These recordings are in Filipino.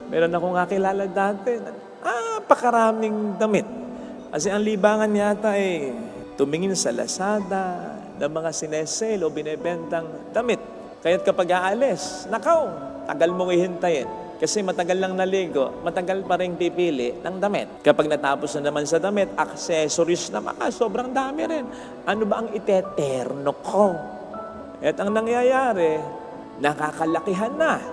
Meron akong kakilala dati, napakaraming damit. Kasi ang libangan yata ay tumingin sa Lazada ng mga sinesale o binebentang damit. Kaya't kapag aalis, nakaw, tagal mong ihintayin. Kasi matagal lang naligo, matagal pa rin pipili ng damit. Kapag natapos na naman sa damit, accessories na sobrang dami rin. Ano ba ang iteterno ko? At ang nangyayari, nakakalakihan na.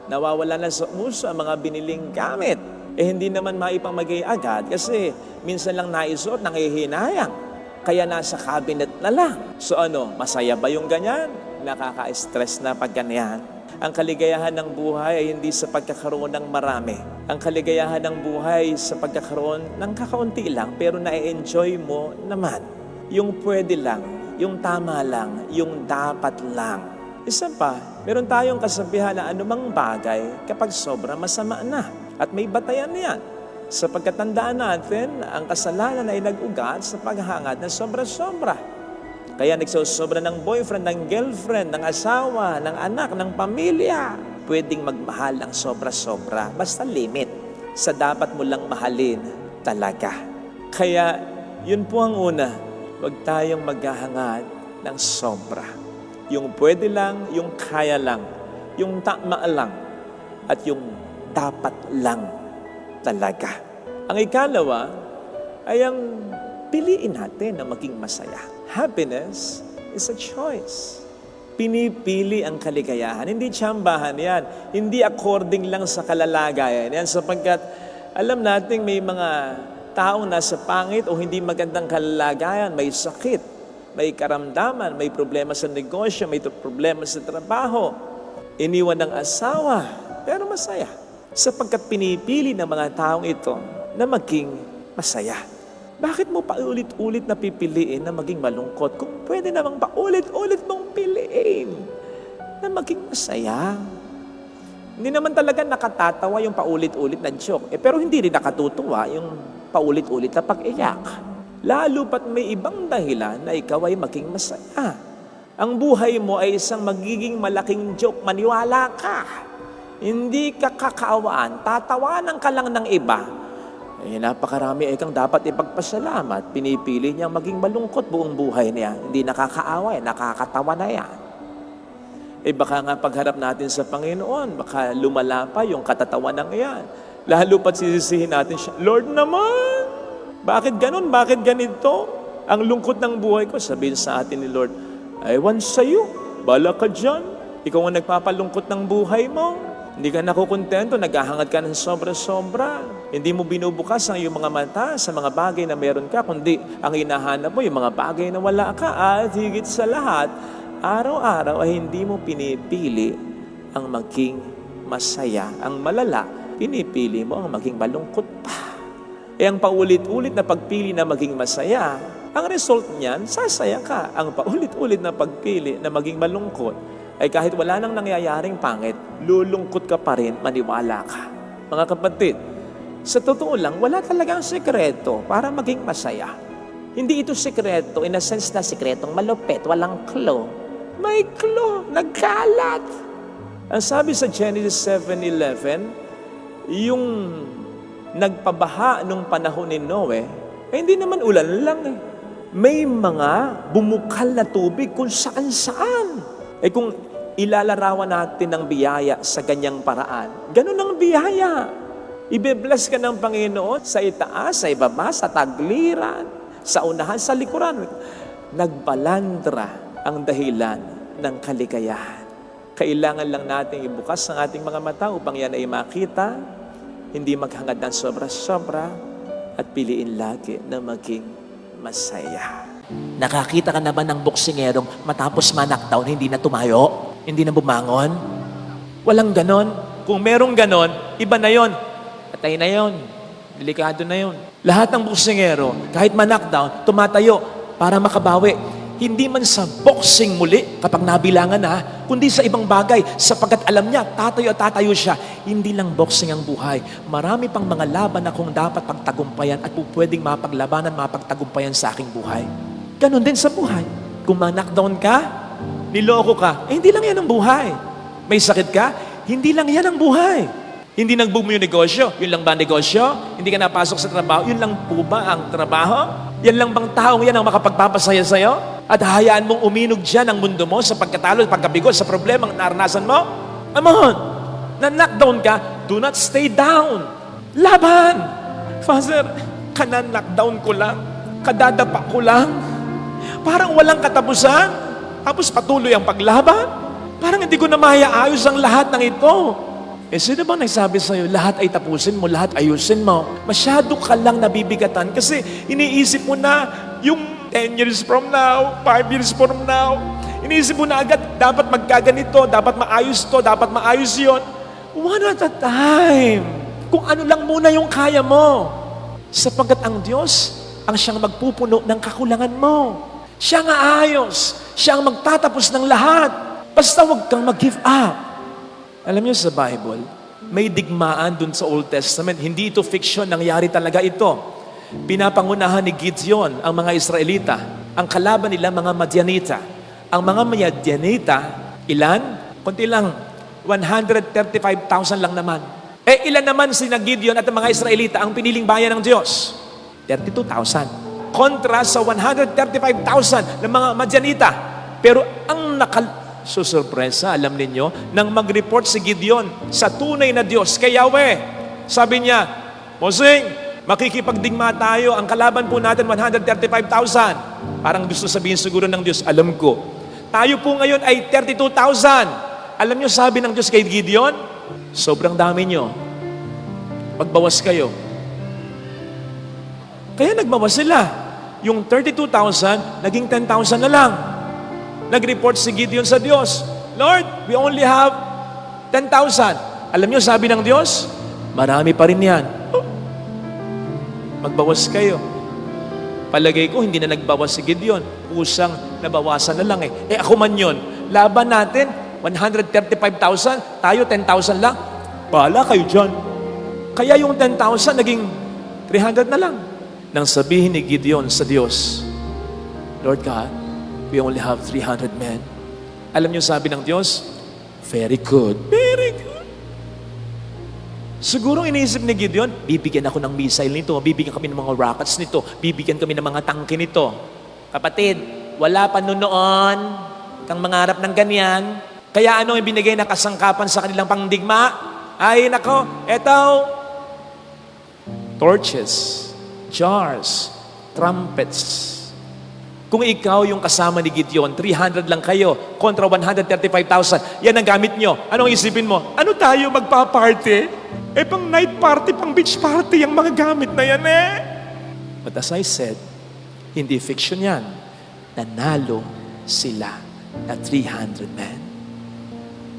Nawawala na sa uso ang mga biniling gamit. Hindi naman maipamagay agad kasi minsan lang naisuot, nangihinayang. Kaya nasa cabinet na lang. So masaya ba yung ganyan? Nakaka-stress na pag ganyan. Ang kaligayahan ng buhay ay hindi sa pagkakaroon ng marami. Ang kaligayahan ng buhay sa pagkakaroon ng kakaunti lang pero na-enjoy mo naman. Yung pwede lang, yung tama lang, yung dapat lang. Isa pa, meron tayong kasabihan na anumang bagay kapag sobra masama na. At may batayan yan. Sa pagkatandaan natin, ang kasalanan ay nag-ugat sa paghangad na sobra-sobra. Kaya nagsosobra ng boyfriend, ng girlfriend, ng asawa, ng anak, ng pamilya. Pwedeng magmahal ng sobra-sobra, basta limit sa dapat mo lang mahalin talaga. Kaya yun po ang una, huwag tayong maghahangad ng sobra. Yung pwede lang, yung kaya lang, yung tama lang, at yung dapat lang talaga. Ang ikalawa ay ang piliin natin na maging masaya. Happiness is a choice. Pinipili ang kaligayahan. Hindi tsambahan yan. Hindi according lang sa kalalagayan yan. Sapagkat alam natin may mga taong nasa pangit o hindi magandang kalalagayan, may sakit, may karamdaman, may problema sa negosyo, may problema sa trabaho. Iniwan ng asawa, pero masaya. Sapagkat pinipili ng mga taong ito na maging masaya. Bakit mo paulit-ulit na pipiliin na maging malungkot kung pwede namang paulit-ulit mong piliin na maging masaya? Hindi naman talaga nakatatawa yung paulit-ulit na joke. Pero hindi rin nakatutuwa yung paulit-ulit na pag-iyak. Lalo pat may ibang dahilan na ikaw ay maging masaya. Ang buhay mo ay isang magiging malaking joke. Maniwala ka. Hindi ka kakaawaan. Tatawanan ka lang ng iba. Napakarami ay kang dapat ipagpasalamat. Pinipili niyang maging malungkot buong buhay niya. Hindi nakakaawa, nakakatawa na yan. Baka nga pagharap natin sa Panginoon, baka lumala pa yung katatawan ng iyan. Lalo pat sisisihin natin siya, Lord naman, bakit ganun? Bakit ganito? Ang lungkot ng buhay ko, sabihin sa atin ni Lord, ewan sa'yo, bala ka dyan. Ikaw ang nagpapalungkot ng buhay mo. Hindi ka nakukontento, naghahangad ka ng sobra-sobra. Hindi mo binubukas ang iyong mga mata sa mga bagay na meron ka, kundi ang hinahanap mo, yung mga bagay na wala ka. At higit sa lahat, araw-araw ay hindi mo pinipili ang maging masaya. Ang malala, pinipili mo ang maging malungkot pa. Ang paulit-ulit na pagpili na maging masaya, ang result niyan, sasaya ka. Ang paulit-ulit na pagpili na maging malungkot, ay kahit wala nang nangyayaring pangit, lulungkot ka pa rin, maniwala ka. Mga kapatid, sa totoo lang, wala talagang sekreto para maging masaya. Hindi ito sekreto, in a sense na sekretong malupit, walang clue. May clue, nagkalat. Ang sabi sa Genesis 7:11, yung nagpabaha nung panahon ni Noe, hindi naman ulan lang eh. May mga bumukal na tubig kung saan-saan. Kung ilalarawan natin ng biyaya sa ganyang paraan, ganun ang biyaya. Ibe-bless ka ng Panginoon sa itaas, sa ibaba, sa tagliran, sa unahan, sa likuran. Nagbalandra ang dahilan ng kaligayahan. Kailangan lang natin ibukas ang ating mga mata upang yan ay makita, hindi maghangad ng sobra-sobra, at piliin lagi na maging masaya. Nakakita ka na ba ng boksingerong matapos ma-knockdown, hindi na tumayo? Hindi na bumangon? Walang ganon. Kung merong ganon, iba na yon. Patay na yon. Delikado na yon. Lahat ng boksingero, kahit ma-knockdown, tumatayo para makabawi. Hindi man sa boxing muli kapag nabilangan na, kundi sa ibang bagay sapagkat alam niya, tatayo at tatayo siya. Hindi lang boxing ang buhay. Marami pang mga laban na kung dapat pagtagumpayan at pwedeng mapaglabanan, mapagtagumpayan sa aking buhay. Ganon din sa buhay. Kung ma-knockdown ka, niloko ka, hindi lang yan ang buhay. May sakit ka, hindi lang yan ang buhay. Hindi nag-boom yung negosyo. Yun lang ba ang negosyo? Hindi ka napasok sa trabaho. Yun lang po ba ang trabaho? Yan lang bang taong yan ang makapagpapasaya sa'yo? At hahayaan mong uminog dyan ang mundo mo sa pagkatalo, pagkabigo, sa problemang naranasan mo? Come on! Na-knockdown ka, do not stay down. Laban! Father, kanan-knockdown ko lang. Kadadapa ko lang. Parang walang katapusan. Tapos patuloy ang paglaban. Parang hindi ko na mayaayos ang lahat ng ito. Sino bang nagsabi sa'yo, lahat ay tapusin mo, lahat ayusin mo? Masyado ka lang nabibigatan kasi iniisip mo na yung 10 years from now, 5 years from now, iniisip mo na agad, dapat magkaganito, dapat maayos to, dapat maayos yon. One at a time. Kung ano lang muna yung kaya mo. Sapagkat ang Diyos, ang siyang magpupuno ng kakulangan mo. Siya ang aayos. Siya ang magtatapos ng lahat. Basta huwag kang mag-give up. Alam niyo sa Bible, may digmaan dun sa Old Testament. Hindi ito fiction, nangyari talaga ito. Pinapangunahan ni Gideon ang mga Israelita. Ang kalaban nila, mga Madianita. Ang mga Madianita, ilan? Kunti lang, 135,000 lang naman. Ilan naman sina Gideon at ang mga Israelita ang piniling bayan ng Diyos? 32,000. Kontra sa 135,000 ng mga Madianita. Pero ang susurpresa, alam ninyo, nang mag-report si Gideon sa tunay na Diyos kay Yahweh. Sabi niya, Mosing, makikipagdigma tayo. Ang kalaban po natin, 135,000. Parang gusto sabihin siguro ng Diyos, alam ko. Tayo po ngayon ay 32,000. Alam niyo, sabi ng Diyos kay Gideon, sobrang dami niyo. Magbawas kayo. Kaya nagbawas sila. Yung 32,000, naging 10,000 na lang. Nag-report si Gideon sa Diyos, Lord, we only have 10,000. Alam niyo, sabi ng Diyos, marami pa rin yan. Magbawas kayo. Palagay ko, hindi na nagbawas si Gideon. Usang nabawasan na lang ako man yun. Laban natin, 135,000, tayo 10,000 lang. Bahala kayo dyan. Kaya yung 10,000 naging 300 na lang. Nang sabihin ni Gideon sa Diyos, Lord God, we only have 300 men. Alam niyo sabi ng Diyos, very good. Very good. Siguro iniisip ni Gideon, bibigyan ako ng missile nito, bibigyan kami ng mga rockets nito, bibigyan kami ng mga tangke nito. Kapatid, wala pa noon kang mangarap ng ganyan. Kaya ano yung binigay na kasangkapan sa kanilang pangdigma? Ay nako, eto, torches, jars, trumpets. Kung ikaw yung kasama ni Gideon, 300 lang kayo kontra 135,000, yan ang gamit nyo. Anong isipin mo? Ano tayo magpa-party? Pang night party, pang beach party, yung mga gamit na yan But as I said, hindi fiction yan. Nanalo sila na 300 men.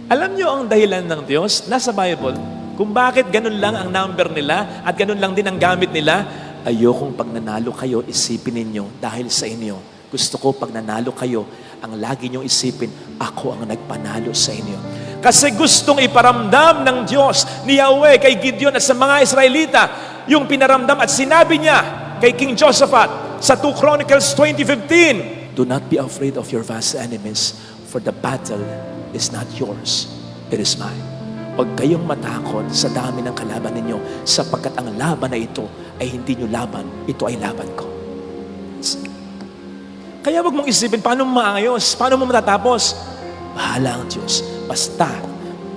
Alam nyo ang dahilan ng Diyos, nasa Bible, kung bakit ganun lang ang number nila at ganun lang din ang gamit nila. Ayokong pag nanalo kayo, isipin ninyo dahil sa inyo. Gusto ko pag nanalo kayo, ang lagi niyong isipin, ako ang nagpanalo sa inyo. Kasi gustong iparamdam ng Diyos ni Yahweh kay Gideon at sa mga Israelita yung pinaramdam at sinabi niya kay King Josaphat sa 2 Chronicles 20:15, do not be afraid of your vast enemies, for the battle is not yours, it is mine. Huwag kayong matakot sa dami ng kalaban ninyo sapagkat ang laban na ito ay hindi nyo laban, ito ay laban ko. Kaya wag mong isipin, paano mo maayos? Paano mo matatapos? Bahala ang Diyos. Basta,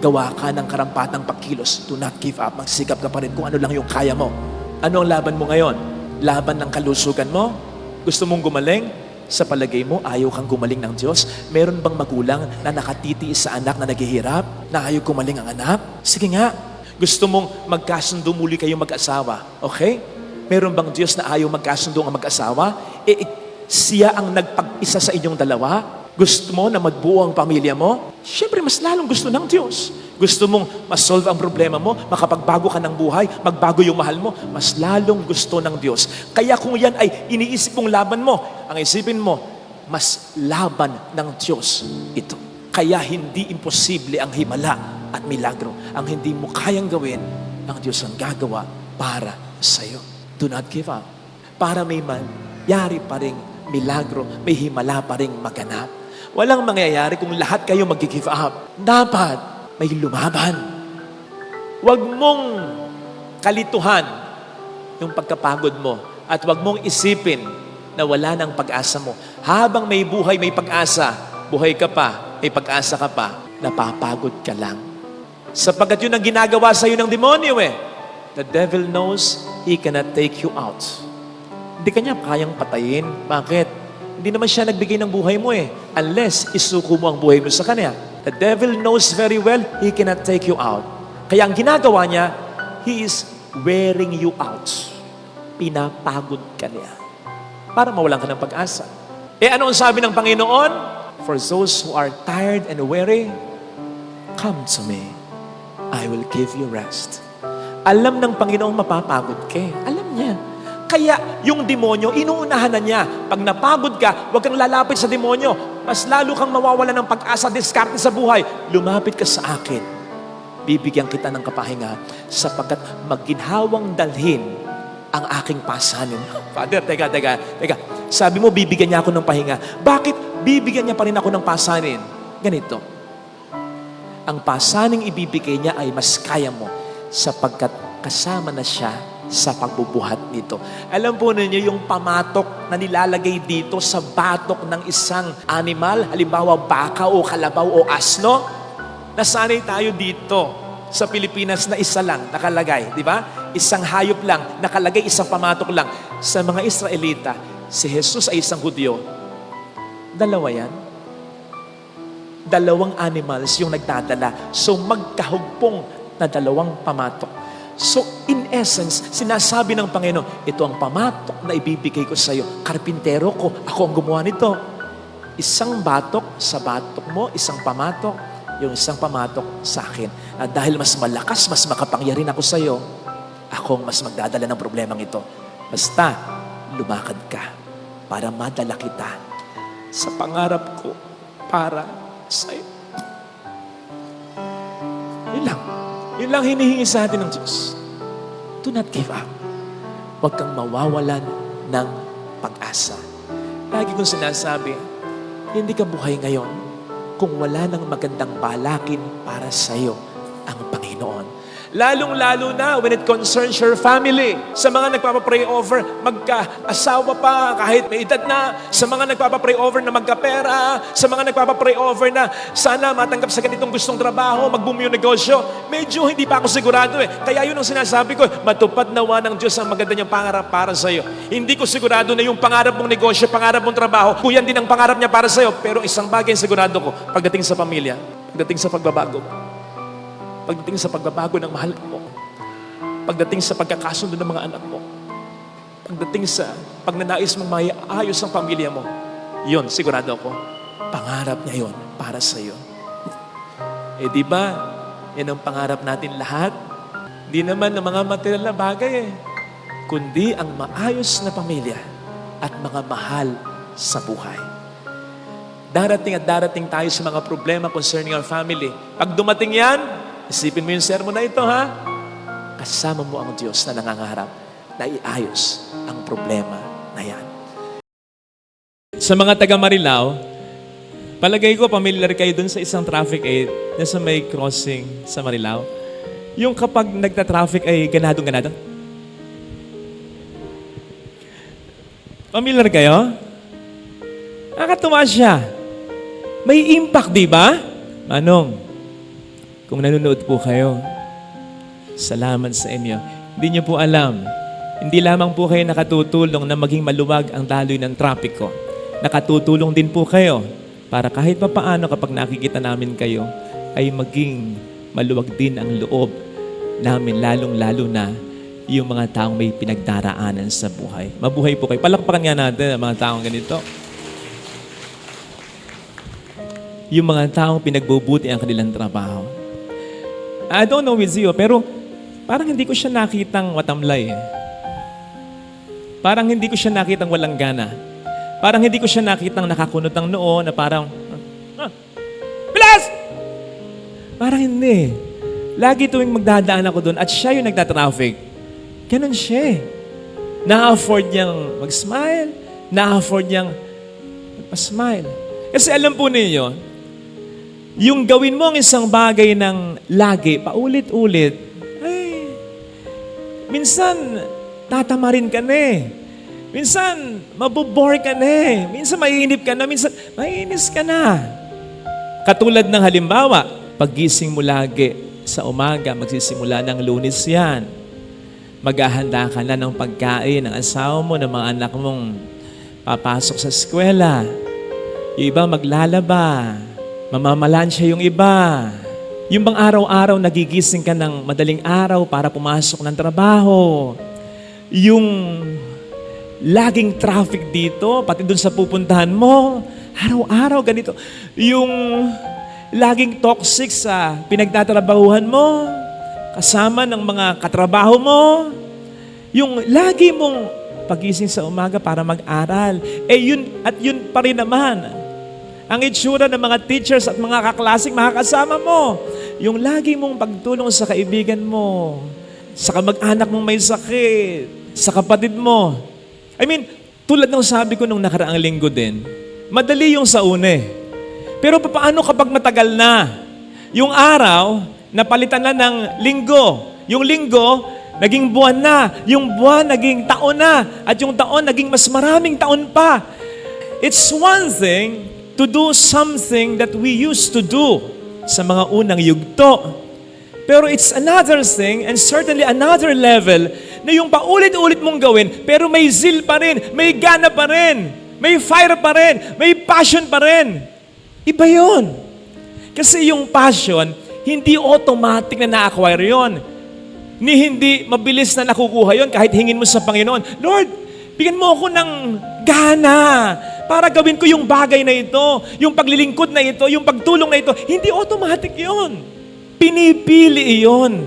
gawa ka ng karampatang pagkilos. Do not give up. Magsikap ka pa rin kung ano lang yung kaya mo. Ano ang laban mo ngayon? Laban ng kalusugan mo? Gusto mong gumaling? Sa palagay mo, ayaw kang gumaling ng Diyos? Meron bang magulang na nakatitiis sa anak na naghihirap? Na ayaw gumaling ang anak? Sige nga. Gusto mong magkasundo muli kayong mag-asawa? Okay? Meron bang Diyos na ayaw magkasundo ang mag-asawa? Siya ang nagpag-isa sa inyong dalawa? Gusto mo na magbuo ang pamilya mo? Siyempre, mas lalong gusto ng Diyos. Gusto mong masolve ang problema mo, makapagbago ka ng buhay, magbago yung mahal mo, mas lalong gusto ng Diyos. Kaya kung yan ay iniisip mong laban mo, ang isipin mo, mas laban ng Diyos ito. Kaya hindi imposible ang himala at milagro. Ang hindi mo kayang gawin, ang Diyos ang gagawa para sa iyo. Do not give up. Para may mangyari pa ring milagro, may himala pa ring maganap. Walang mangyayari kung lahat kayo mag-give up. Dapat may lumaban. Huwag mong kalituhan yung pagkapagod mo at huwag mong isipin na wala ng pag-asa mo. Habang may buhay, may pag-asa, buhay ka pa, may pag-asa ka pa, napapagod ka lang. Sapagkat yun ang ginagawa sa'yo ng demonyo eh. The devil knows he cannot take you out. Hindi kanya kayang patayin. Bakit? Hindi naman siya nagbigay ng buhay mo eh. Unless isuko mo ang buhay mo sa kanya. The devil knows very well he cannot take you out. Kaya ang ginagawa niya, he is wearing you out. Pinapagod ka niya. Para mawalan ka ng pag-asa. Ano ang sabi ng Panginoon? For those who are tired and weary, come to me. I will give you rest. Alam ng Panginoong mapapagod ka. Alam niya. Kaya yung demonyo, inuunahan na niya. Pag napagod ka, huwag kang lalapit sa demonyo. Mas lalo kang mawawala ng pag-asa, diskarte sa buhay. Lumapit ka sa akin. Bibigyan kita ng kapahinga sapagkat maginhawang dalhin ang aking pasanin. Father, teka. Sabi mo, bibigyan niya ako ng pahinga. Bakit bibigyan niya pa rin ako ng pasanin? Ganito. Ang pasaning ibibigay niya ay mas kaya mo sapagkat kasama na siya sa pagbubuhat nito. Alam po ninyo yung pamatok na nilalagay dito sa batok ng isang animal, halimbawa baka o kalabaw o asno, nasanay tayo dito sa Pilipinas na isa lang nakalagay, di ba? Isang hayop lang, nakalagay isang pamatok lang. Sa mga Israelita, si Jesus ay isang Hudyo. Dalawa yan. Dalawang animals yung nagdadala. So magkahugpong na dalawang pamatok. So, in essence, sinasabi ng Panginoon, ito ang pamatok na ibibigay ko sa iyo. Karpintero ko, ako ang gumawa nito. Isang batok sa batok mo, isang pamatok, yung isang pamatok sa akin. At dahil mas malakas, mas makapangyarihan ako sa iyo, ako ang mas magdadala ng problemang ito. Basta, lumakad ka para madala kita sa pangarap ko para sa iyo. Yun lang. Yun lang hinihingi sa atin ng Diyos. Do not give up. Huwag kang mawawalan ng pag-asa. Lagi kong sinasabi, hindi ka buhay ngayon kung wala nang magandang balakin para sa iyo ang Panginoon. Lalong-lalo na when it concerns your family. Sa mga nagpapapray over, magka-asawa pa kahit may edad na. Sa mga nagpapapray over na magkapera. Sa mga nagpapapray over na sana matanggap sa ganitong gustong trabaho, mag-boom yung negosyo. Medyo hindi pa ako sigurado eh. Kaya yun ang sinasabi ko, matupad nawa ng Diyos ang maganda niyang pangarap para sa iyo. Hindi ko sigurado na yung pangarap mong negosyo, pangarap mong trabaho, kuyan din ang pangarap niya para sa iyo. Pero isang bagay sigurado ko, pagdating sa pamilya, pagdating sa pagbabago mo, pagdating sa pagbabago ng mahal mo, pagdating sa pagkakasundo ng mga anak mo, pagdating sa pagnanais mong maiayos ang pamilya mo, yun, sigurado ako, pangarap niya yun para sa iyo. Di ba, yan ang pangarap natin lahat? Di naman ng mga material na bagay kundi ang maayos na pamilya at mga mahal sa buhay. Darating at darating tayo sa mga problema concerning our family. Pag dumating yan, isipin mo yung sermon na ito, ha? Kasama mo ang Diyos na nangangarap na iayos ang problema na yan. Sa mga taga Marilao, palagay ko familiar kayo dun sa isang traffic aid na sa may crossing sa Marilao. Yung kapag nagta-traffic ay ganadong-ganado. Familiar kayo? Nakakatuwa siya. May impact, di ba? Manong, kung nanonood po kayo, salamat sa inyo. Hindi niyo po alam, hindi lamang po kayo nakatutulong na maging maluwag ang daloy ng trapiko. Nakatutulong din po kayo para kahit papaano kapag nakikita namin kayo, ay maging maluwag din ang loob namin, lalong-lalo na yung mga taong may pinagdaraanan sa buhay. Mabuhay po kayo. Palakpakan nga natin ang mga taong ganito. Yung mga taong pinagbubuti ang kanilang trabaho. I don't know with you, pero parang hindi ko siya nakitang watamlay. Parang hindi ko siya nakitang walang gana. Parang hindi ko siya nakitang nakakunot ng noo na parang, bilas! Parang hindi. Lagi tuwing magdadaan ako doon at siya yung nagtatraffic. Ganun siya. Na-afford niyang mag-smile. Na-afford niyang magpa-smile. Kasi alam po ninyo, yung gawin mo ang isang bagay ng lagi, paulit-ulit, minsan, tatamarin ka na eh. Minsan, mabubore ka na eh. Minsan, maiinip ka na. Minsan, maiinis ka na. Katulad ng halimbawa, paggising mo lagi sa umaga, magsisimula ng Lunes yan. Maghahanda ka na ng pagkain ng asawa mo, ng mga anak mong papasok sa eskwela. Yung iba maglalaba. Mamamalansya yung iba. Yung bang araw-araw nagigising ka ng madaling araw para pumasok ng trabaho. Yung laging traffic dito, pati dun sa pupuntahan mo, araw-araw ganito. Yung laging toxic sa pinagtatrabahuhan mo, kasama ng mga katrabaho mo, yung lagi mong pagising sa umaga para mag-aral, yun pa rin naman. Ang itsura ng mga teachers at mga kaklaseng makakasama mo, yung lagi mong pagtulong sa kaibigan mo, sa kamag-anak mong may sakit, sa kapatid mo. Tulad ng sabi ko nung nakaraang linggo din, madali yung sa une. Pero paano kapag matagal na? Yung araw, napalitan na ng linggo. Yung linggo, naging buwan na. Yung buwan, naging taon na. At yung taon, naging mas maraming taon pa. It's one thing to do something that we used to do sa mga unang yugto. Pero it's another thing and certainly another level na yung paulit-ulit mong gawin, pero may zeal pa rin, may gana pa rin, may fire pa rin, may passion pa rin. Iba yun. Kasi yung passion, hindi automatic na na-acquire yun. Hindi mabilis na nakukuha yun kahit hingin mo sa Panginoon. Lord, bigyan mo ako ng gana para gawin ko yung bagay na ito, yung paglilingkod na ito, yung pagtulong na ito. Hindi automatic yun. Pinipili yun.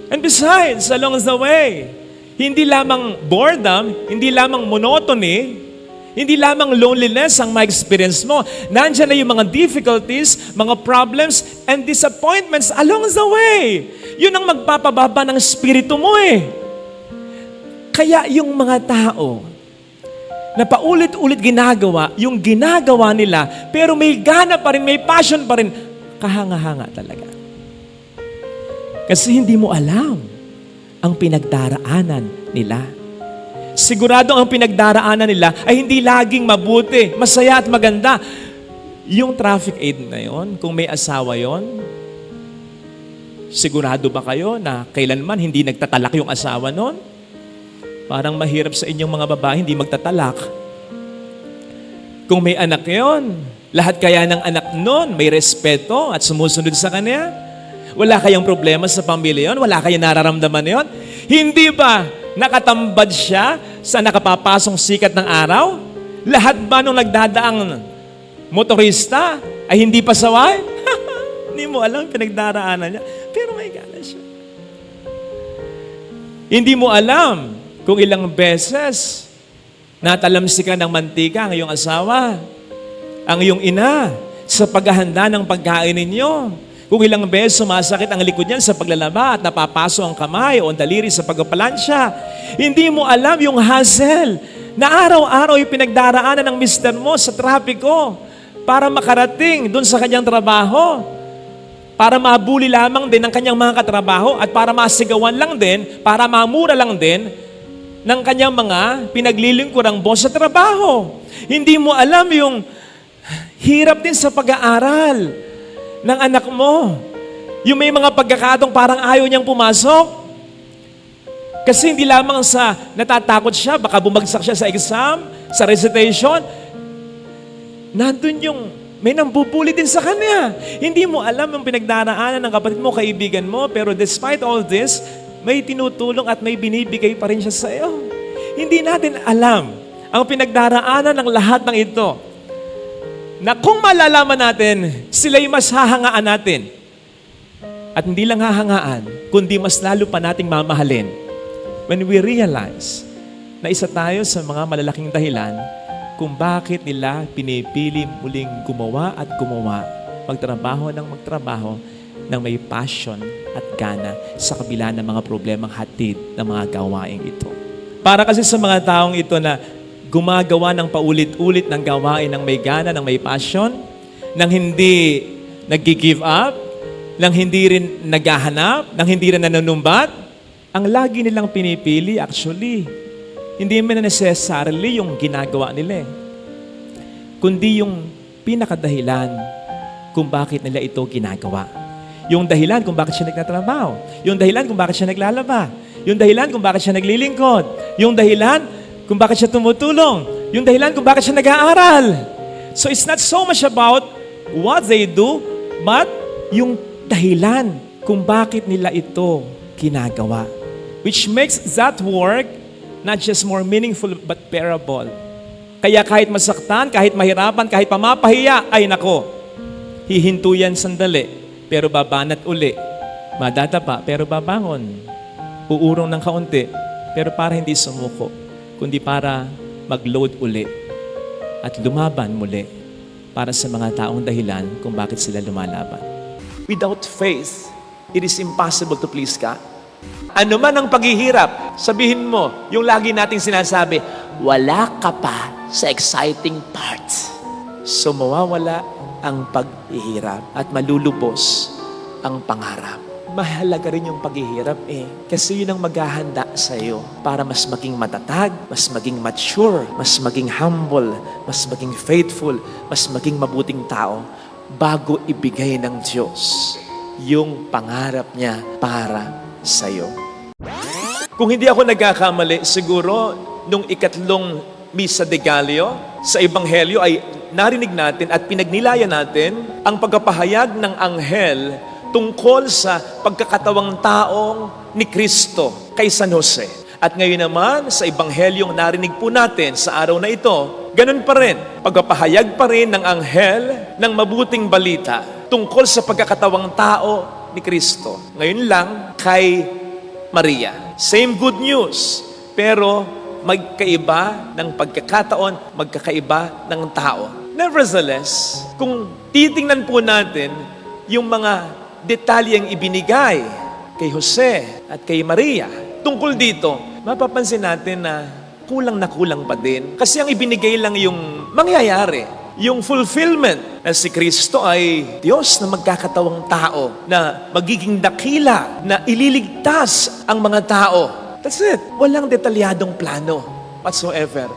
And besides, along the way, hindi lamang boredom, hindi lamang monotony, hindi lamang loneliness ang ma-experience mo. Nandiyan na yung mga difficulties, mga problems, and disappointments along the way. Yun ang magpapababa ng spirito mo eh. Kaya yung mga tao na paulit-ulit ginagawa, yung ginagawa nila, pero may gana pa rin, may passion pa rin, kahanga-hanga talaga. Kasi hindi mo alam ang pinagdaraanan nila. Sigurado ang pinagdaraanan nila ay hindi laging mabuti, masaya at maganda. Yung traffic aid na yon, kung may asawa yon, sigurado ba kayo na kailanman hindi nagtatalak yung asawa nun? Parang mahirap sa inyong mga babae hindi magtatalak. Kung may anak yon, lahat kaya ng anak nun may respeto at sumusunod sa kanya? Wala kayang problema sa pamilya yon? Wala kayang nararamdaman yon? Hindi ba nakatambad siya sa nakapapasong sikat ng araw? Lahat ba nung nagdadaang motorista ay hindi pasaway? Hindi mo alam pinagdaraanan niya. Pero may gana siya. Hindi mo alam kung ilang beses natalamsikan ng mantika ang iyong asawa, ang iyong ina, sa paghahanda ng pagkain ninyo. Kung ilang beses sumasakit ang likod niyan sa paglalaba at napapaso ang kamay o ang daliri sa pagpapalansya. Hindi mo alam yung hassle na araw-araw yung pinagdaraanan ng mister mo sa trapiko para makarating dun sa kanyang trabaho. Para mabuli lamang din ang kanyang mga katrabaho at para masigawan lang din, para mamura lang din ng kanyang mga pinaglilingkurang boss sa trabaho. Hindi mo alam yung hirap din sa pag-aaral ng anak mo. Yung may mga pagkakataong parang ayaw niyang pumasok. Kasi hindi lamang sa natatakot siya, baka bumagsak siya sa exam, sa recitation. Nandun yung may nambubuli din sa kanya. Hindi mo alam ang pinagdaraanan ng kapatid mo, kaibigan mo, pero despite all this, may tinutulong at may binibigay pa rin siya sa iyo. Hindi natin alam ang pinagdaraanan ng lahat ng ito. Na kung malalaman natin, sila'y mas hahangaan natin. At hindi lang hahangaan, kundi mas lalo pa nating mamahalin. When we realize na isa tayo sa mga malalaking dahilan kung bakit nila pinipili muling gumawa at gumawa, magtrabaho ng may passion at gana sa kabila ng mga problemang hatid ng mga gawaing ito. Para kasi sa mga taong ito na gumagawa ng paulit-ulit ng gawain ng may gana, ng may passion, nang hindi nag-give up, nang hindi rin naghahanap, nang hindi rin nanunumbat, ang lagi nilang pinipili actually, hindi man necessarily yung ginagawa nila kundi yung pinakadahilan kung bakit nila ito ginagawa. Yung dahilan kung bakit siya nagtatrabaho. Yung dahilan kung bakit siya naglalaba. Yung dahilan kung bakit siya naglilingkod. Yung dahilan kung bakit siya tumutulong. Yung dahilan kung bakit siya nag-aaral. So it's not so much about what they do, but yung dahilan kung bakit nila ito ginagawa. Which makes that work not just more meaningful but bearable. Kaya kahit masaktan, kahit mahirapan, kahit pamapahiya, ay nako, hihinto yan sandali, pero babanat uli. Madadapa, pero babangon. Uurong ng kaunti, pero para hindi sumuko, kundi para mag-load uli at lumaban muli para sa mga taong dahilan kung bakit sila lumalaban. Without faith, it is impossible to please God. Ano man ang paghihirap, sabihin mo, yung lagi nating sinasabi, wala ka pa sa exciting parts. So mawawala ang paghihirap at malulubos ang pangarap. Mahalaga rin yung paghihirap kasi yun ang maghahanda sa iyo para mas maging matatag, mas maging mature, mas maging humble, mas maging faithful, mas maging mabuting tao bago ibigay ng Diyos yung pangarap niya para sa iyo. Kung hindi ako nagkakamali, siguro nung ikatlong Misa de Gallio sa Ebanghelyo ay narinig natin at pinagnilayan natin ang pagpapahayag ng anghel tungkol sa pagkakatawang taong ni Kristo kay San Jose. At ngayon naman sa Ebanghelyong narinig po natin sa araw na ito, ganun pa rin, pagpapahayag pa rin ng anghel ng mabuting balita tungkol sa pagkakatawang tao ni Kristo. Ngayon lang kay Maria. Same good news, pero magkaiba ng pagkakataon, magkakaiba ng tao. Nevertheless, kung titingnan po natin yung mga detalyeng ibinigay kay Jose at kay Maria, tungkol dito, mapapansin natin na kulang pa din. Kasi ang ibinigay lang yung mangyayari, yung fulfillment na si Kristo ay Diyos na magkakatawang tao, na magiging dakila, na ililigtas ang mga tao. That's it. Walang detalyadong plano whatsoever.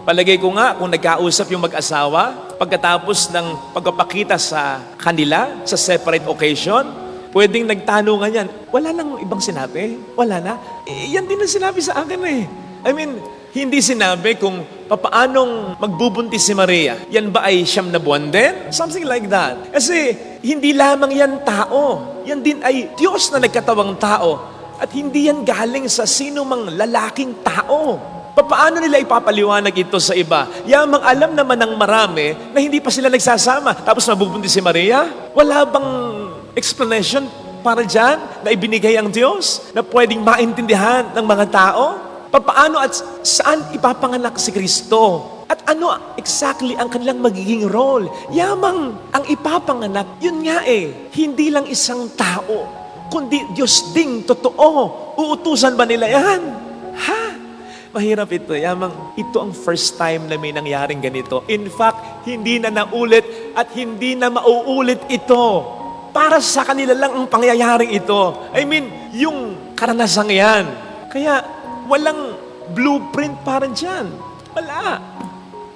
Palagay ko nga, kung nagkausap yung mag-asawa, pagkatapos ng pagpapakita sa kanila, sa separate occasion, pwedeng nagtanungan yan, wala lang ibang sinabi? Wala na? Yan din ang sinabi sa akin I mean, hindi sinabi kung papaanong magbubuntis si Maria. Yan ba ay 9 na buwan din? Something like that. Kasi hindi lamang yan tao. Yan din ay Diyos na nagkatawang tao. At hindi yan galing sa sino mang lalaking tao. Paano nila ipapaliwanag ito sa iba? Yamang alam naman ng marami na hindi pa sila nagsasama. Tapos mabubuntis si Maria? Wala bang explanation para dyan na ibinigay ang Diyos na pwedeng maintindihan ng mga tao? Paano at saan ipapanganak si Kristo? At ano exactly ang kanilang magiging role? Yamang ang ipapanganak, yun nga hindi lang isang tao, kundi Diyos ding totoo. Uutusan ba nila yan? Mahirap ito. Yamang ito ang first time na may nangyaring ganito. In fact, hindi na naulit at hindi na mauulit ito. Para sa kanila lang ang pangyayaring ito. I mean, yung karanasang yan. Kaya, walang blueprint para dyan. Wala.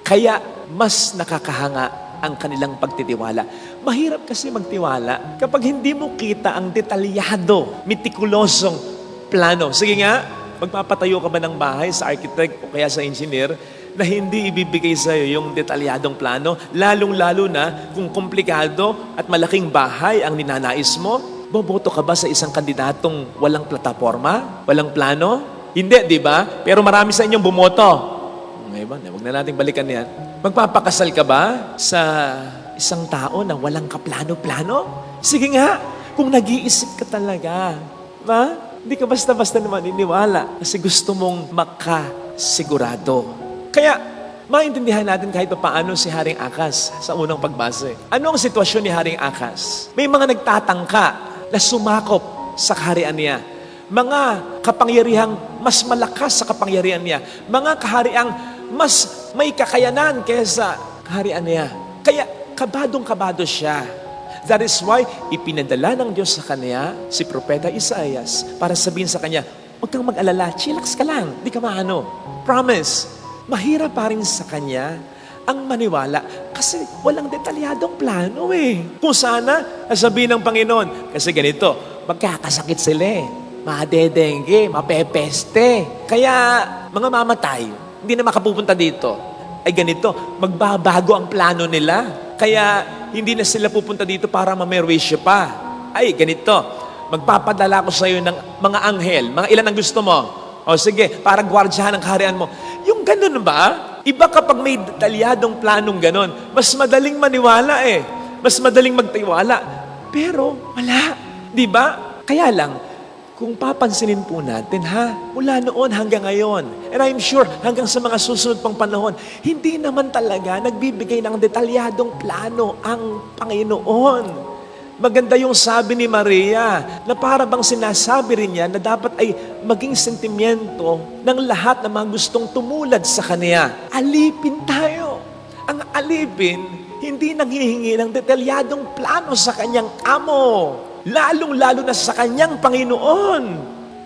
Kaya, mas nakakahanga ang kanilang pagtitiwala. Mahirap kasi magtiwala kapag hindi mo kita ang detalyado, metikulosong plano. Sige nga, magpapatayo ka ba ng bahay sa architect o kaya sa engineer na hindi ibibigay sa iyo yung detalyadong plano, lalong-lalo na kung komplikado at malaking bahay ang ninanais mo? Boboto ka ba sa isang kandidatong walang plataforma, walang plano? Hindi, di ba? Pero marami sa inyong bumoto. Ngayon, huwag na natin balikan yan. Magpapakasal ka ba sa isang tao na walang kaplano-plano? Sige nga, kung nag-iisip ka talaga. Ba? Hindi ka basta-basta naman iniwala kasi gusto mong makasigurado. Kaya, maintindihan natin kahit paano si Haring Akas sa unang pagbase. Ano ang sitwasyon ni Haring Akas? May mga nagtatangka na sumakop sa kaharian niya. Mga kapangyarihang mas malakas sa kapangyarihan niya. Mga kahariang mas may kakayanan kaysa kaharian niya. Kaya, kabadong-kabado siya. That is why ipinadala ng Diyos sa kanya si Propeta Isaias para sabihin sa kanya, huwag kang mag-alala, chillax ka lang, di ka maano. Promise, mahirap pa rin sa Kanya ang maniwala kasi walang detalyadong plano eh. Kung sana, sabihin ng Panginoon, kasi ganito, magkakasakit sila eh. Madedengge, mapepeste. Kaya, mga mamatay, hindi na makapupunta dito. Ay ganito, magbabago ang plano nila. Kaya, hindi na sila pupunta dito para mamerwisyo pa. Ay, ganito, magpapadala ko sa iyo ng mga anghel. Mga ilan ang gusto mo? O sige, para gwardyahan ang kaharian mo. Yung ganun ba? Iba kapag may detalyadong planong ganon, mas madaling maniwala eh. Mas madaling magtiwala. Pero wala. Di ba? Kaya lang, kung papansinin po natin mula noon hanggang ngayon, and I'm sure hanggang sa mga susunod pang panahon, hindi naman talaga nagbibigay ng detalyadong plano ang Panginoon. Maganda yung sabi ni Maria na para bang sinasabi rin niya na dapat ay maging sentimiento ng lahat ng mga gustong tumulad sa Kanya. Alipin tayo. Ang alipin, hindi nanghihingi ng detalyadong plano sa Kanyang amo. Lalong-lalo na sa Kanyang Panginoon.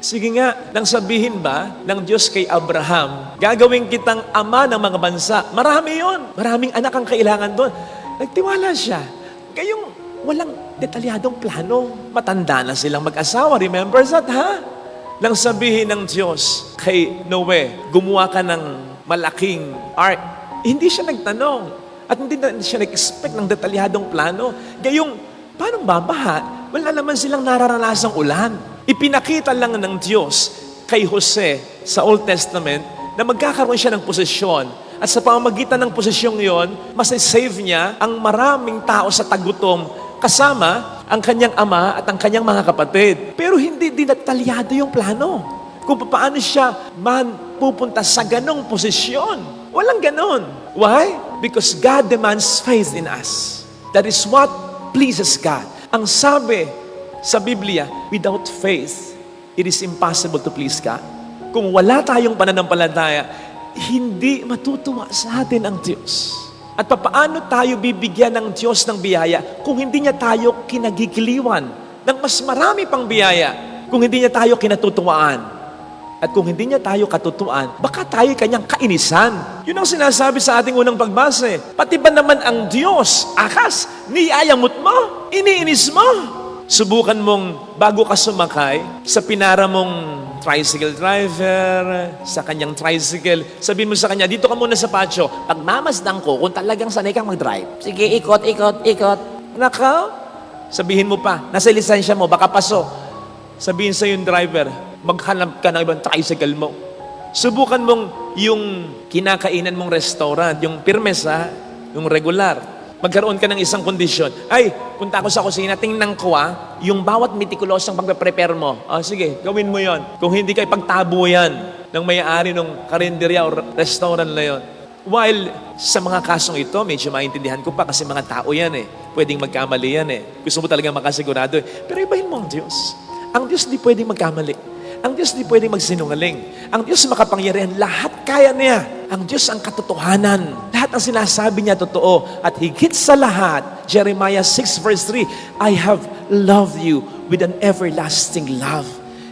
Sige nga, nang sabihin ba ng Diyos kay Abraham, gagawin kitang ama ng mga bansa. Marami yon. Maraming anak ang kailangan doon. Nagtiwala siya. Gayong walang detalyadong plano. Matanda na silang mag-asawa. Remember that, Nang sabihin ng Diyos kay Noe, gumawa ka ng malaking ark. Hindi siya nagtanong. At hindi na siya nag-expect ng detalyadong plano. Gayong, paano babaha? Wala naman silang nararanasang ulan. Ipinakita lang ng Diyos kay Jose sa Old Testament na magkakaroon siya ng posisyon. At sa pamamagitan ng posisyong yon, masasave niya ang maraming tao sa tagutom kasama ang kanyang ama at ang kanyang mga kapatid. Pero hindi dinatalyado yung plano. Kung paano siya pupunta sa ganong posisyon. Walang ganon. Why? Because God demands faith in us. That is what pleases God. Ang sabi sa Biblia, without faith, it is impossible to please God. Kung wala tayong pananampalataya, hindi matutuwa sa atin ang Diyos. At papaano tayo bibigyan ng Diyos ng biyaya kung hindi niya tayo kinagigiliwan ng mas marami pang biyaya, kung hindi niya tayo kinatutuwaan. At kung hindi niya tayo katutuan, baka tayo kanyang kainisan. Yun ang sinasabi sa ating unang pagbase. Pati ba naman ang Diyos, akas, niyayamot mo, iniinis mo. Subukan mong bago ka sumakay sa pinara mong tricycle driver, sa kanyang tricycle, sabihin mo sa kanya, dito ka muna sa patio. Pagmamasdan ko, kung talagang sanay kang mag-drive, sige, ikot, ikot, ikot. Naka, sabihin mo pa, nasa lisensya mo, baka paso. Sabihin sa yung driver, maghanap ka ng ibang tricycle mo. Subukan mong yung kinakainan mong restaurant, yung pirmes yung regular. Magkaroon ka ng isang kondisyon. Ay, punta ako sa kusina, tingnan ko yung bawat meticulosong pagpe-prepare mo. Sige, gawin mo yon. Kung hindi ka ipagtabo yan ng may-ari ng karinderya o restaurant na yon. While sa mga kasong ito, medyo maintindihan ko pa kasi mga tao yan Pwedeng magkamali yan Gusto mo talagang makasigurado Pero ibahin mo ang Diyos. Ang Diyos di pwedeng magkamali. Ang Diyos di pwedeng magsinungaling. Ang Diyos makapangyarihan. Lahat kaya niya. Ang Diyos ang katotohanan. Lahat ang sinasabi niya totoo. At higit sa lahat, Jeremiah 6 verse 3, I have loved you with an everlasting love.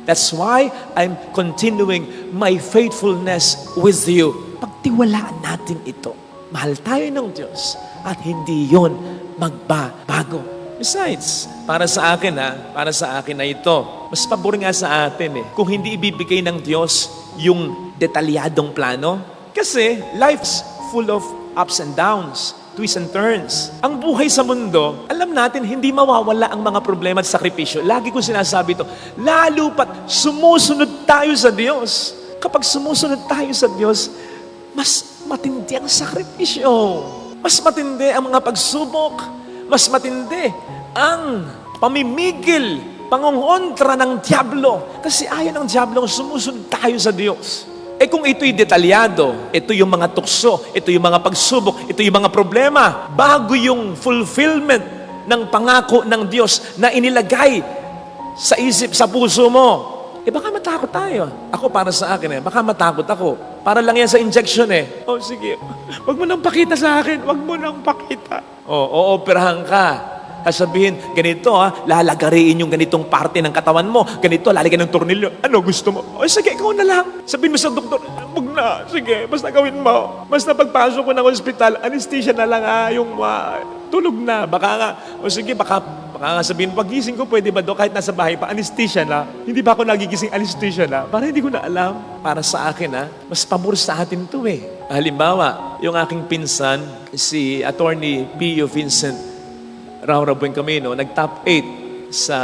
That's why I'm continuing my faithfulness with you. Pagtiwalaan natin ito. Mahal tayo ng Diyos at hindi yon magbabago. Besides, para sa akin na ito, mas pabor nga sa atin kung hindi ibibigay ng Diyos yung detalyadong plano. Kasi life's full of ups and downs, twists and turns. Ang buhay sa mundo, alam natin, hindi mawawala ang mga problema at sakripisyo. Lagi ko sinasabi ito, lalo pat sumusunod tayo sa Diyos. Kapag sumusunod tayo sa Diyos, mas matindi ang sakripisyo. Mas matindi ang mga pagsubok. Mas matindi ang pamimigil, pangongontra ng Diablo. Kasi ayaw ng Diablo sumusunod tayo sa Diyos. Kung ito'y detalyado, ito yung mga tukso, ito yung mga pagsubok, ito yung mga problema, bago yung fulfillment ng pangako ng Diyos na inilagay sa isip, sa puso mo, baka matakot tayo. Ako para sa akin baka matakot ako. Para lang yan sa injection sige, wag mo nang pakita sa akin, wag mo nang pakita. Ooperahan ka. Sasabihin, ganito lalagariin yung ganitong parte ng katawan mo. Ganito, lalagyan ng tornilyo. Ano gusto mo? O sige, ikaw na lang. Sabihin mo sa doktor, wag na. Sige, basta gawin mo. Basta pagpasok ko ng ospital, anesthesia na lang yung tulog na. Baka nga, o sige, baka nga sabihin, pagising ko, pwede ba do? Kahit nasa bahay pa, anesthesia na. Hindi ba ako nagigising anesthesia na? Para hindi ko na alam. Para sa akin, mas pabor sa atin to Halimbawa, yung aking pinsan, si Attorney Pio Vincent Raurabueng Camino, nag-top 8 sa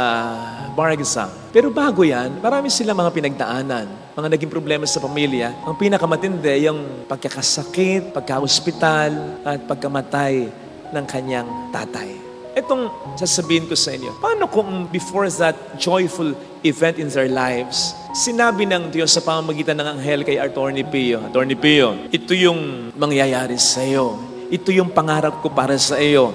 bar exam. Pero bago yan, marami silang mga pinagdaanan, mga naging problema sa pamilya. Ang pinakamatindi, yung pagkakasakit, pagka-hospital, at pagkamatay ng kanyang tatay. Itong sasabihin ko sa inyo, paano kung before that joyful event in their lives, sinabi ng Diyos sa pamamagitan ng anghel kay Attorney Pio, Attorney Pio, ito yung mangyayari sa iyo. Ito yung pangarap ko para sa iyo.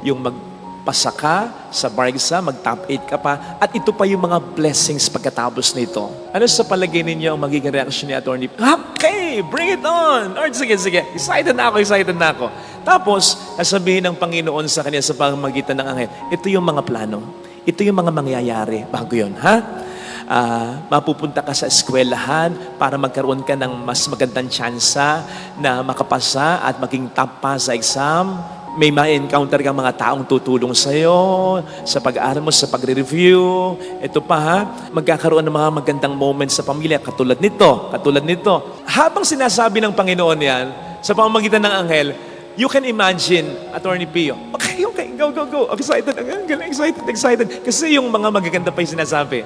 Yung magpasa ka sa bar exam, mag-top 8 ka pa, at ito pa yung mga blessings pagkatapos nito. Ano sa palagay ninyo ang magiging reaction ni Attorney Pio? Okay, bring it on! Or sige. Excited na ako. Tapos, sasabihin ng Panginoon sa kanya sa pamamagitan ng anghel, ito yung mga plano. Ito yung mga mangyayari bago yun, mapupunta ka sa eskwelahan para magkaroon ka ng mas magandang tsansa na makapasa at maging top pa sa exam. May ma-encounter kang mga taong tutulong sa'yo sa pag-aaral mo, sa pagre-review. Ito pa magkakaroon ng mga magandang moments sa pamilya katulad nito. Habang sinasabi ng Panginoon yan, sa pamamagitan ng anghel, you can imagine, Attorney Pio, okay, go. Excited. Kasi yung mga magaganda pa yung sinasabi.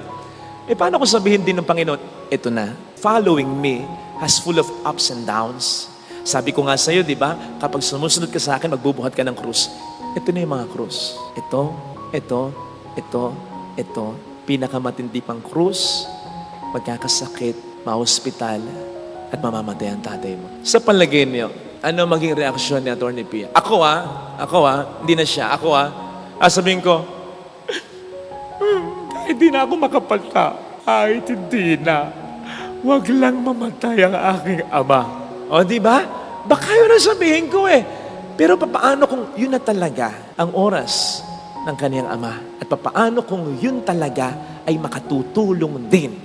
Paano kung sabihin din ng Panginoon, ito na, following me has full of ups and downs. Sabi ko nga sa'yo, di ba, kapag sumusunod ka sa akin, magbubuhat ka ng krus. Ito na yung mga krus. Ito. Pinakamatindi pang krus, magkakasakit, ma-hospital, at mamamatay ang tatay mo. Sa palagay niyo, ano maging reaksyon ni Attorney Pia? Ako hindi na siya. Sabihin ko, kahit di na ako makapalta, kahit hindi na, wag lang mamatay ang aking ama. O, di ba? Baka yun ang sabihin ko Pero papaano kung yun na talaga ang oras ng kaniyang ama? At papaano kung yun talaga ay makatutulong din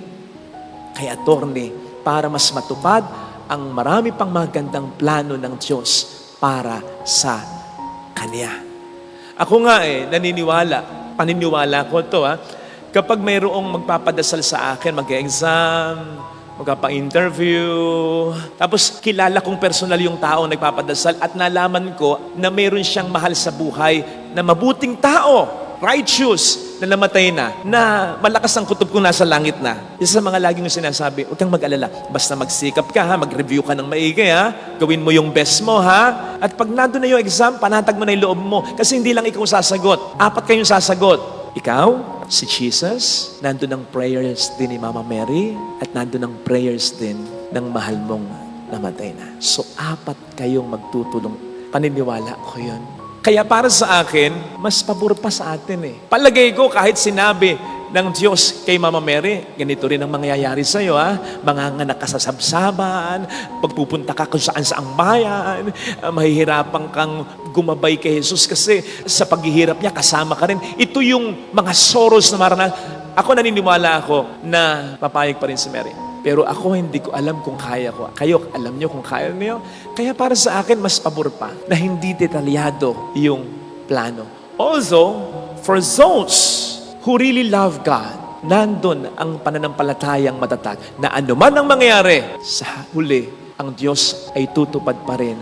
kay Attorney para mas matupad ang marami pang magandang plano ng Diyos para sa Kanya. Ako nga paniniwala ko to kapag mayroong magpapadasal sa akin, mag-exam, magpapa-interview, tapos kilala kong personal yung taong nagpapadasal at nalaman ko na mayroon siyang mahal sa buhay na mabuting tao, righteous, na namatay na malakas ang kutob kung nasa langit na. Isa sa mga laging sinasabi, huwag kang mag-alala, basta magsikap ka mag-review ka ng maigi gawin mo yung best mo at pag nandun na yung exam, panatag mo na yung loob mo kasi hindi lang ikaw sasagot, 4 kayong sasagot. Ikaw, si Jesus, nandun ang prayers din ni Mama Mary at nandun ang prayers din ng mahal mong namatay na. So 4 kayong magtutulong. Paniniwala ko yun. Kaya para sa akin, mas pabor pa sa atin Palagay ko kahit sinabi ng Diyos kay Mama Mary, ganito rin ang mangyayari sa'yo manganganak ka sa sabsaban, pagpupunta ka kung saan saang bayan, mahihirapan kang gumabay kay Jesus kasi sa paghihirap niya kasama ka rin. Ito yung mga sorrows na maranasan. Ako naniniwala ako na papayag pa rin si Mary. Pero ako hindi ko alam kung kaya ko. Kayo, alam niyo kung kaya niyo. Kaya para sa akin, mas pabor pa na hindi detalyado yung plano. Also, for those who really love God, nandun ang pananampalatayang matatag na anuman ang mangyari, sa huli, ang Diyos ay tutupad pa rin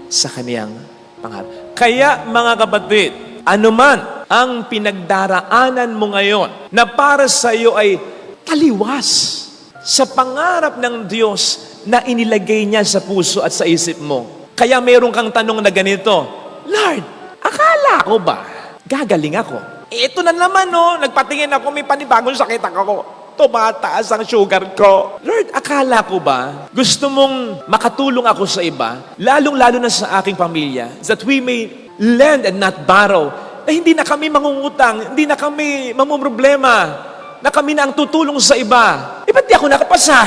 sa kaniyang pangarap. Kaya mga kapatid, anuman ang pinagdaraanan mo ngayon na para sa iyo ay taliwas sa pangarap ng Diyos na inilagay niya sa puso at sa isip mo. Kaya meron kang tanong na ganito, Lord, akala ko ba gagaling ako? Ito na naman nagpatingin ako, may panibagong sakit ako. Tumataas ang sugar ko. Lord, akala ko ba gusto mong makatulong ako sa iba, lalong-lalo na sa aking pamilya, that we may lend and not borrow, na hindi na kami mangungutang, hindi na kami mamumroblema, na kami na ang tutulong sa iba. Ba't di ako nakapasa?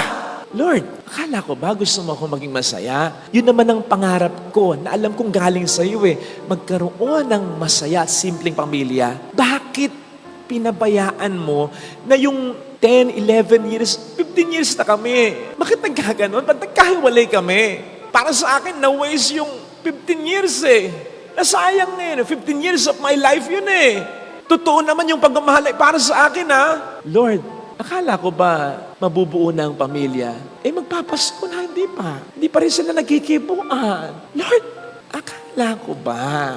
Lord, akala ko ba gusto mo ako maging masaya? Yun naman ang pangarap ko na alam kong galing sa iyo magkaroon ng masaya at simpleng pamilya. Bakit pinabayaan mo na yung 10, 11 years, 15 years na kami? Bakit nagkaganon? Ba't nagkahiwalay kami? Para sa akin, na-waste yung 15 years Nasayang 15 years of my life yun Totoo naman yung pagmamahal ay para sa akin Lord, akala ko ba mabubuo na ang pamilya? Magpapasko na, hindi pa. Hindi pa rin sila nagkikibuan. Lord, akala ko ba?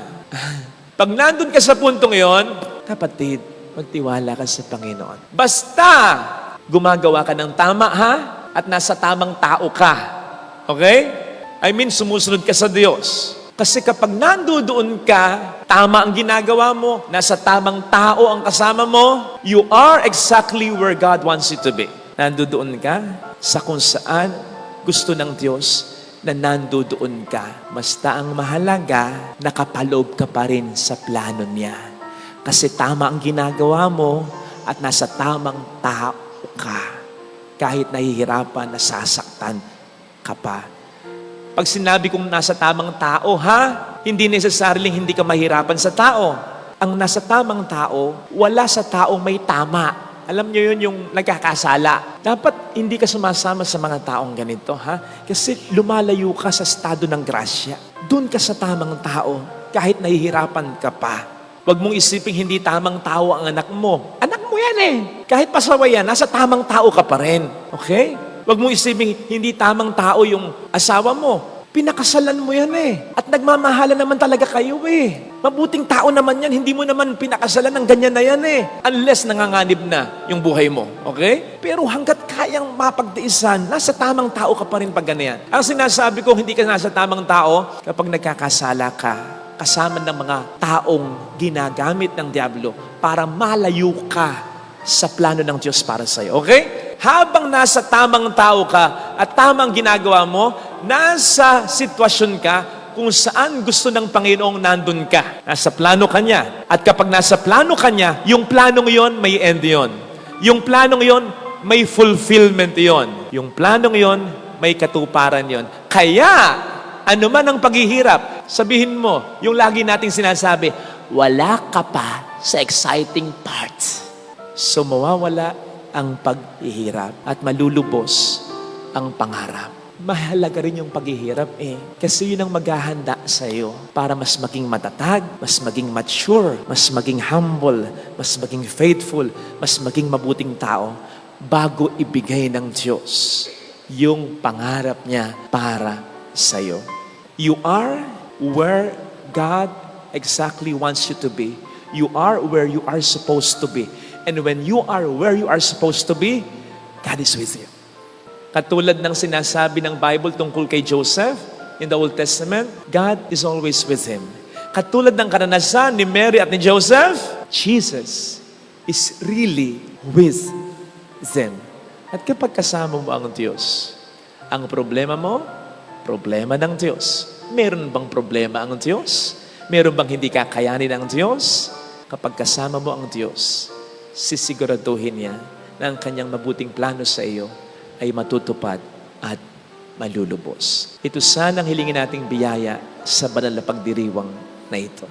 Pag nandun ka sa puntong yon, kapatid, magtiwala ka sa Panginoon. Basta, gumagawa ka ng tama, At nasa tamang tao ka. Okay? I mean, sumusunod ka sa Diyos. Kasi kapag nandoon ka, tama ang ginagawa mo, nasa tamang tao ang kasama mo, you are exactly where God wants you to be. Nandoon ka sa kung saan gusto ng Diyos na nandoon ka. Basta ang mahalaga, nakapaloob ka pa rin sa plano niya. Kasi tama ang ginagawa mo at nasa tamang tao ka. Kahit nahihirapan, nasasaktan ka pa. Pag sinabi kong nasa tamang tao, hindi necessarily hindi ka mahirapan sa tao. Ang nasa tamang tao, wala sa taong may tama. Alam niyo yun yung nagkakasala. Dapat hindi ka sumasama sa mga taong ganito, Kasi lumalayo ka sa estado ng grasya. Doon ka sa tamang tao, kahit nahihirapan ka pa. Huwag mong isiping hindi tamang tao ang anak mo. Anak mo yan Kahit pasaway yan, nasa tamang tao ka pa rin. Okay? Huwag mong isipin, hindi tamang tao yung asawa mo. Pinakasalan mo yan At nagmamahala naman talaga kayo Mabuting tao naman yan, hindi mo naman pinakasalan ng ganyan na yan Unless nanganganib na yung buhay mo. Okay? Pero hanggat kayang mapagtiisan, nasa tamang tao ka pa rin pag ganyan. Ang sinasabi ko, hindi ka nasa tamang tao kapag nagkakasala ka, kasama ng mga taong ginagamit ng Diablo para malayo ka sa plano ng Diyos para sa'yo. Okay? Habang nasa tamang tao ka at tamang ginagawa mo, nasa sitwasyon ka kung saan gusto ng Panginoong nandun ka. Nasa plano ka niya. At kapag nasa plano ka niya, yung planong yon may end yon. Yung planong yon may fulfillment yon. Yung planong yon may katuparan yon. Kaya, ano man ang paghihirap, sabihin mo, yung lagi nating sinasabi, wala ka pa sa exciting part. So mawawala ang paghihirap at malulubos ang pangarap. Mahalaga rin yung paghihirap kasi yun ang maghahanda sa iyo para mas maging matatag, mas maging mature, mas maging humble, mas maging faithful, mas maging mabuting tao bago ibigay ng Diyos yung pangarap niya para sa iyo. You are where God exactly wants you to be. You are where you are supposed to be. And when you are where you are supposed to be, God is with you. Katulad ng sinasabi ng Bible tungkol kay Joseph in the Old Testament, God is always with him. Katulad ng karanasan ni Mary at ni Joseph, Jesus is really with them. At kapag kasama mo ang Diyos, ang problema mo, problema ng Diyos. Meron bang problema ang Diyos? Meron bang hindi kakayanin ang Diyos? Kapag kasama mo ang Diyos, sisiguraduhin niya na ang kanyang mabuting plano sa iyo ay matutupad at malulubos. Ito sana ang hilingin nating biyaya sa banal na pagdiriwang na ito.